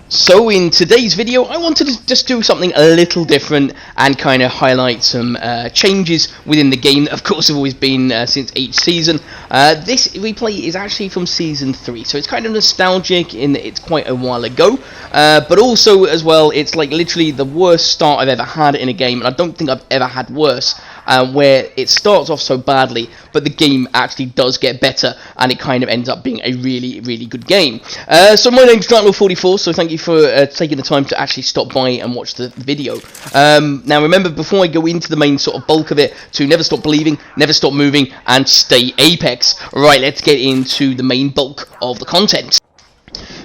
So in today's video, I wanted to just do something a little different and kind of highlight some changes within the game that of course have always been since each season. This replay is actually from Season 3, so it's kind of nostalgic in that it's quite a while ago, but also as well, it's like literally the worst start I've ever had in a game, and I don't think I've ever had worse. Where it starts off so badly, but the game actually does get better, and it kind of ends up being a really, really good game. So my name's Dracula44, so thank you for taking the time to actually stop by and watch the video. Now remember, before I go into the main sort of bulk of it, to never stop believing, never stop moving, and stay Apex. Right, let's get into the main bulk of the content.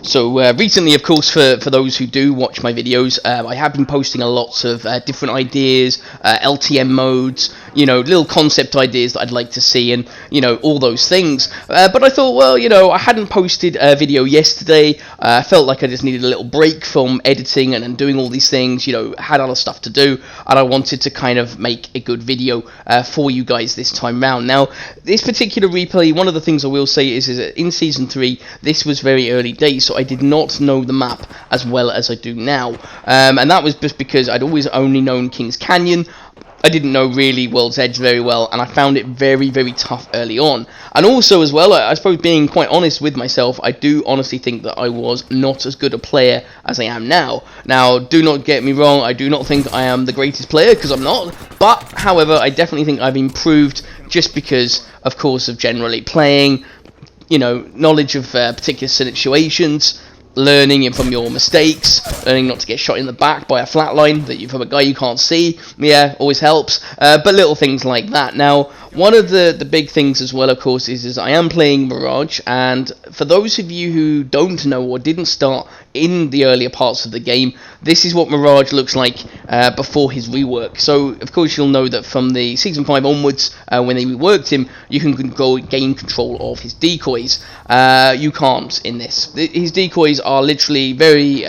So recently, of course, for those who do watch my videos, I have been posting a lot of different ideas, LTM modes, you know, little concept ideas that I'd like to see, and, you know, all those things. But I thought, well, you know, I hadn't posted a video yesterday. I felt like I just needed a little break from editing and doing all these things, you know, had other stuff to do, and I wanted to kind of make a good video for you guys this time round. Now, this particular replay, one of the things I will say is that in Season 3, this was very early days, so I did not know the map as well as I do now, and that was just because I'd always only known Kings Canyon. I didn't know really World's Edge very well, and I found it very, very tough early on. And also as well, I suppose being quite honest with myself, I do honestly think that I was not as good a player as I am now. Now, do not get me wrong, I do not think I am the greatest player, because I'm not, but however, I definitely think I've improved just because, of course, of generally playing, you know, knowledge of particular situations, learning from your mistakes, learning not to get shot in the back by a flatline from a guy you can't see. Yeah, always helps. But little things like that. Now, one of the big things as well, of course, is I am playing Mirage, and for those of you who don't know or didn't start in the earlier parts of the game, this is what Mirage looks like before his rework. So, of course, you'll know that from the Season 5 onwards, when they reworked him, you can go gain control of his decoys. You can't in this. His decoys are literally very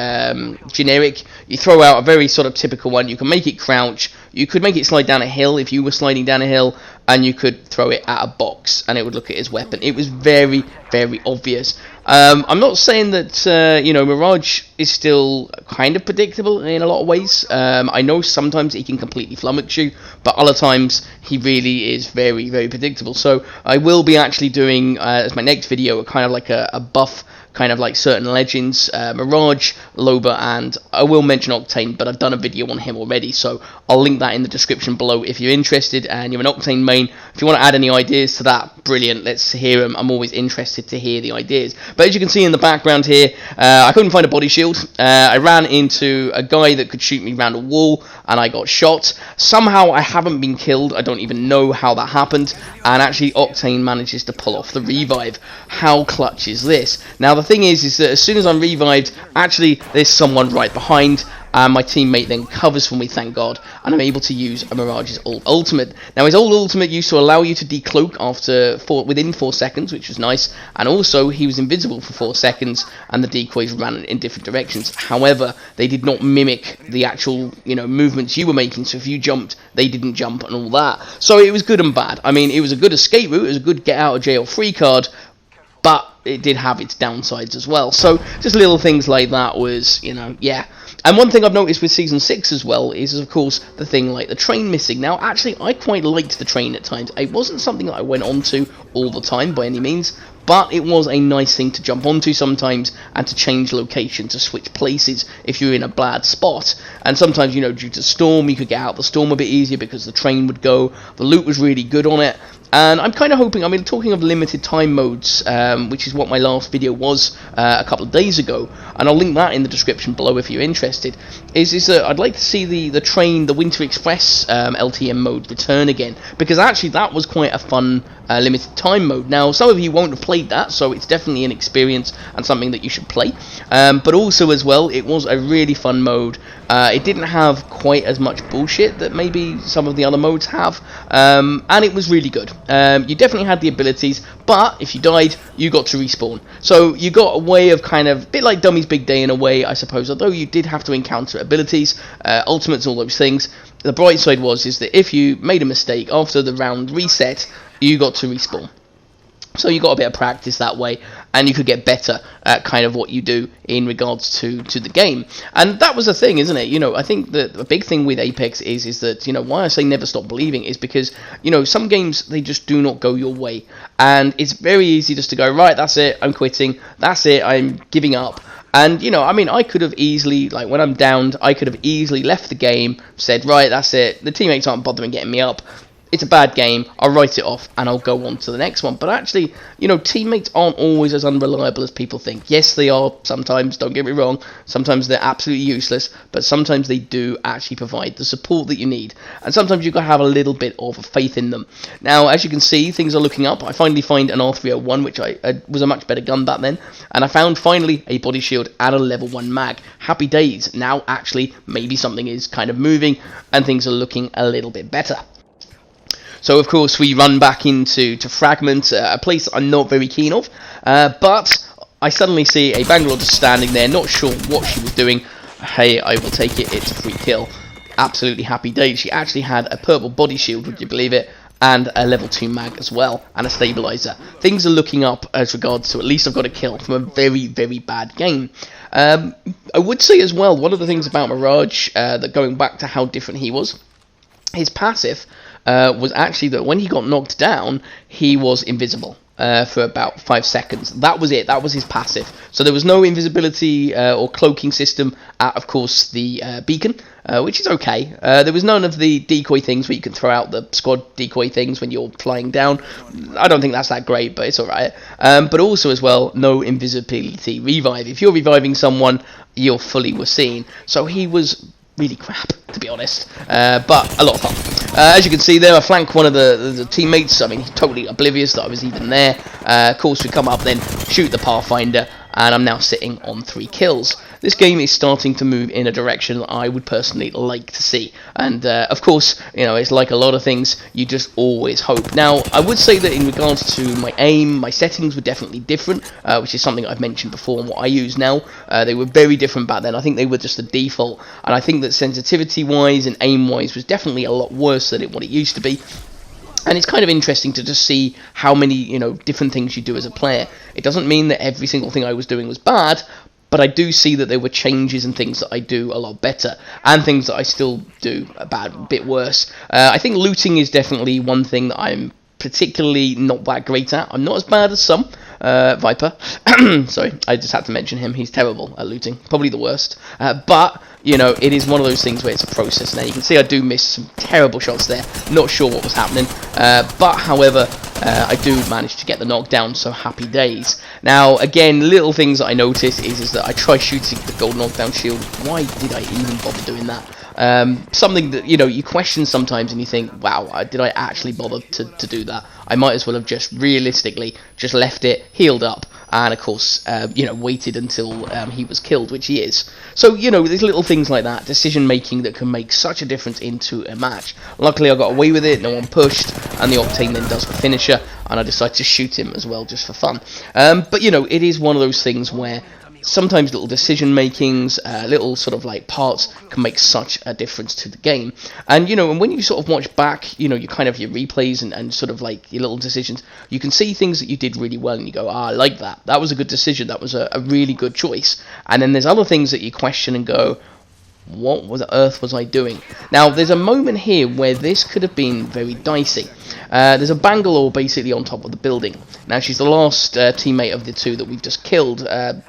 generic. You throw out a very sort of typical one. You can make it crouch. You could make it slide down a hill if you were sliding down a hill, and you could throw it at a box, and it would look at his weapon. It was very, very obvious. I'm not saying that, you know, Mirage is still kind of predictable in a lot of ways. I know sometimes he can completely flummox you, but other times he really is very, very predictable. So I will be actually doing, as my next video, a kind of like a buff, kind of like certain legends, Mirage, Loba, and I will mention Octane, but I've done a video on him already, so I'll link that in the description below if you're interested, and you're an Octane main. If you want to add any ideas to that, brilliant, let's hear them. I'm always interested to hear the ideas. But as you can see in the background here, I couldn't find a body shield. I ran into a guy that could shoot me around a wall, and I got shot. Somehow I haven't been killed. I don't even know how that happened, and actually Octane manages to pull off the revive. How clutch is this? Now the thing is that as soon as I'm revived, actually there's someone right behind, and my teammate then covers for me, thank God, and I'm able to use a Mirage's old ultimate. Now his old ultimate used to allow you to decloak within 4 seconds, which was nice, and also he was invisible for 4 seconds, and the decoys ran in different directions. However, they did not mimic the actual, you know, movements you were making, so if you jumped, they didn't jump and all that. So it was good and bad. I mean, it was a good escape route, it was a good get out of jail free card, but it did have its downsides as well. So just little things like that was, you know, yeah. And one thing I've noticed with Season 6 as well is, of course, the thing like the train missing. Now, actually, I quite liked the train at times. It wasn't something that I went onto all the time by any means, but it was a nice thing to jump onto sometimes and to change location, to switch places if you're in a bad spot. And sometimes, you know, due to storm, you could get out the storm a bit easier because the train would go. The loot was really good on it. And I'm kind of hoping, I mean, talking of limited time modes, which is what my last video was a couple of days ago, and I'll link that in the description below if you're interested, is that I'd like to see the train, the Winter Express LTM mode return again, because actually that was quite a fun limited time mode. Now, some of you won't have played that, so it's definitely an experience and something that you should play, but also as well, it was a really fun mode. It didn't have quite as much bullshit that maybe some of the other modes have, and it was really good. You definitely had the abilities, but if you died, you got to respawn. So you got a way of kind of, a bit like Dummy's Big Day in a way, I suppose, although you did have to encounter abilities, ultimates, all those things. The bright side is that if you made a mistake after the round reset, you got to respawn. So you got a bit of practice that way, and you could get better at kind of what you do in regards to the game. And that was the thing, isn't it? I think that the big thing with Apex is that, why I say never stop believing is because, some games, they just do not go your way. And it's very easy just to go, right, that's it, I'm quitting, that's it, I'm giving up. And, I could have easily, like, when I'm downed, I could have easily left the game, said, right, that's it, the teammates aren't bothering getting me up, it's a bad game, I'll write it off and I'll go on to the next one. But actually, teammates aren't always as unreliable as people think. Yes, they are sometimes, don't get me wrong, sometimes they're absolutely useless, but sometimes they do actually provide the support that you need. And sometimes you've got to have a little bit of faith in them. Now, as you can see, things are looking up. I finally find an R301, which was a much better gun back then, and I found finally a body shield and a level 1 mag. Happy days. Now, actually, maybe something is kind of moving and things are looking a little bit better. So, of course, we run back into Fragment, a place I'm not very keen of, but I suddenly see a Bangalore just standing there, not sure what she was doing. Hey, I will take it, it's a free kill. Absolutely happy days. She actually had a purple body shield, would you believe it, and a level 2 mag as well, and a stabilizer. Things are looking up as regards to at least I've got a kill from a very, very bad game. I would say as well, one of the things about Mirage, that going back to how different he was, his passive was actually that when he got knocked down, he was invisible for about 5 seconds. That was it. That was his passive. So there was no invisibility or cloaking system at, of course, the beacon, which is okay. There was none of the decoy things where you can throw out the squad decoy things when you're flying down. I don't think that's that great, but it's alright. But also as well, no invisibility revive. If you're reviving someone, you're fully seen. So he was really crap, to be honest, but a lot of fun. As you can see there, I flank one of the teammates. I mean, totally oblivious that I was even there. Of course, we come up then, shoot the Pathfinder, and I'm now sitting on 3 kills. This game is starting to move in a direction that I would personally like to see. And, of course, it's like a lot of things, you just always hope. Now, I would say that in regards to my aim, my settings were definitely different, which is something I've mentioned before and what I use now. They were very different back then. I think they were just the default. And I think that sensitivity-wise and aim-wise was definitely a lot worse than what it used to be. And it's kind of interesting to just see how many, different things you do as a player. It doesn't mean that every single thing I was doing was bad, but I do see that there were changes and things that I do a lot better, and things that I still do a bit worse. I think looting is definitely one thing that I'm particularly not that great at. I'm not as bad as some. Viper, sorry, I just had to mention him. He's terrible at looting, probably the worst. But it is one of those things where it's a process. Now you can see I do miss some terrible shots there. Not sure what was happening, but however, I do manage to get the knockdown. So happy days. Now again, little things that I notice is that I try shooting the gold knockdown shield. Why did I even bother doing that? Something that you question sometimes, and you think, wow, did I actually bother to do that? I might as well have just realistically just left it, healed up, and of course waited until he was killed, which he is. So there's little things like that, decision making, that can make such a difference into a match. Luckily I got away with it, no one pushed, and the Octane then does the finisher, and I decide to shoot him as well just for fun. But it is one of those things where sometimes little decision makings, little sort of like parts can make such a difference to the game. And and when you sort of watch back, you kind of your replays and sort of like your little decisions, you can see things that you did really well and you go, I like that. That was a good decision. That was a really good choice. And then there's other things that you question and go, what on earth was I doing? Now, there's a moment here where this could have been very dicey. There's a Bangalore basically on top of the building. Now, she's the last teammate of the two that we've just killed.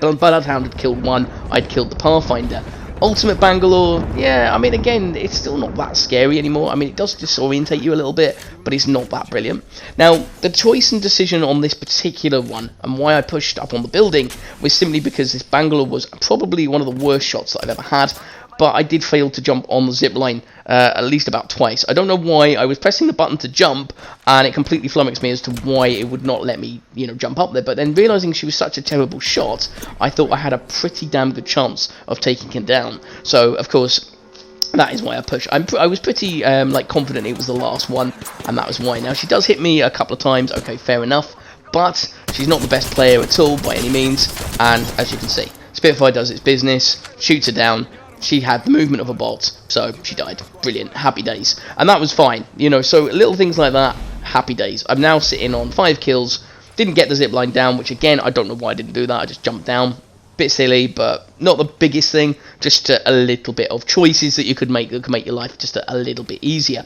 Bloodhound had killed one, I'd killed the Pathfinder. Ultimate Bangalore, yeah, I mean, again, it's still not that scary anymore. I mean, it does disorientate you a little bit, but it's not that brilliant. Now, the choice and decision on this particular one, and why I pushed up on the building, was simply because this Bangalore was probably one of the worst shots that I've ever had. But I did fail to jump on the zip line at least about twice. I don't know why. I was pressing the button to jump, and it completely flummoxed me as to why it would not let me, jump up there. But then realising she was such a terrible shot, I thought I had a pretty damn good chance of taking her down. So, of course, that is why I pushed. I was pretty confident it was the last one, and that was why. Now, she does hit me a couple of times. Okay, fair enough. But she's not the best player at all by any means. And as you can see, Spitfire does its business, shoots her down. She had the movement of a bot, so she died. Brilliant. Happy days. And that was fine. So little things like that, happy days. I'm now sitting on 5 kills, Didn't get the zip line down, which again, I don't know why I didn't do that. I just jumped down. Bit silly, but not the biggest thing. Just a little bit of choices that you could make that could make your life just a little bit easier.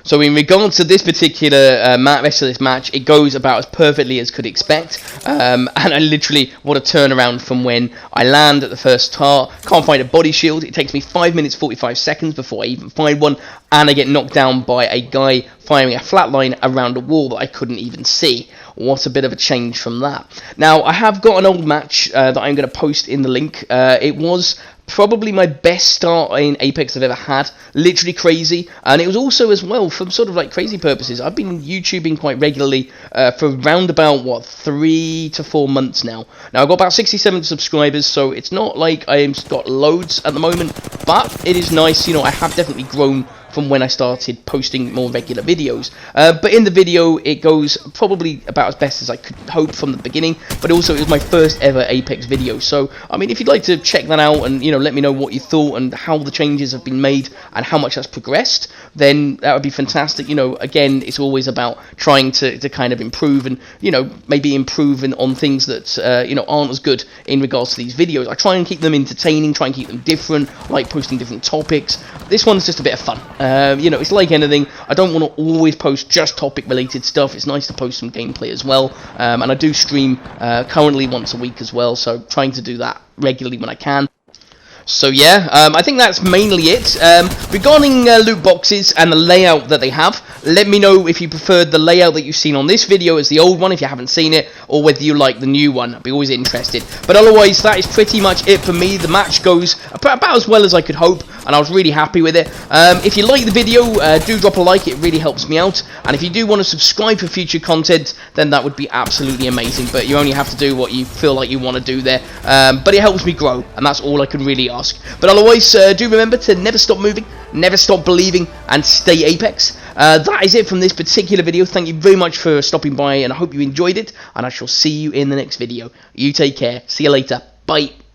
So in regards to this particular rest of this match, it goes about as perfectly as could expect. And I literally, what a turnaround from when I land at the first start. Can't find a body shield. It takes me 5 minutes 45 seconds before I even find one. And I get knocked down by a guy firing a flatline around a wall that I couldn't even see. What a bit of a change from that. Now, I have got an old match that I'm going to post in the link. It was probably my best start in Apex I've ever had. Literally crazy. And it was also as well, for sort of like crazy purposes, I've been YouTubing quite regularly for around about, what, 3 to 4 months now. Now, I've got about 67 subscribers, so it's not like I've got loads at the moment, but it is nice, you know, I have definitely grown from when I started posting more regular videos. But in the video, it goes probably about as best as I could hope from the beginning, but also it was my first ever Apex video. So, I mean, if you'd like to check that out and, you know, let me know what you thought and how the changes have been made and how much that's progressed, then that would be fantastic. You know, again, it's always about trying to kind of improve and, you know, maybe improving on things that, you know, aren't as good in regards to these videos. I try and keep them entertaining, try and keep them different, like posting different topics. This one's just a bit of fun. You know, it's like anything. I don't want to always post just topic-related stuff. It's nice to post some gameplay as well. And I do stream currently once a week as well, so trying to do that regularly when I can. So yeah, I think that's mainly it. Regarding loot boxes and the layout that they have, let me know if you preferred the layout that you've seen on this video as the old one, if you haven't seen it, or whether you like the new one. I'd be always interested. But otherwise, that is pretty much it for me. The match goes about as well as I could hope, and I was really happy with it. If you like the video, do drop a like. It really helps me out. And if you do want to subscribe for future content, then that would be absolutely amazing. But you only have to do what you feel like you want to do there. But it helps me grow, and that's all I can really ask. But otherwise, do remember to never stop moving, never stop believing, and stay Apex. That is it from this particular video. Thank you very much for stopping by, and I hope you enjoyed it, and I shall see you in the next video. You take care. See you later. Bye.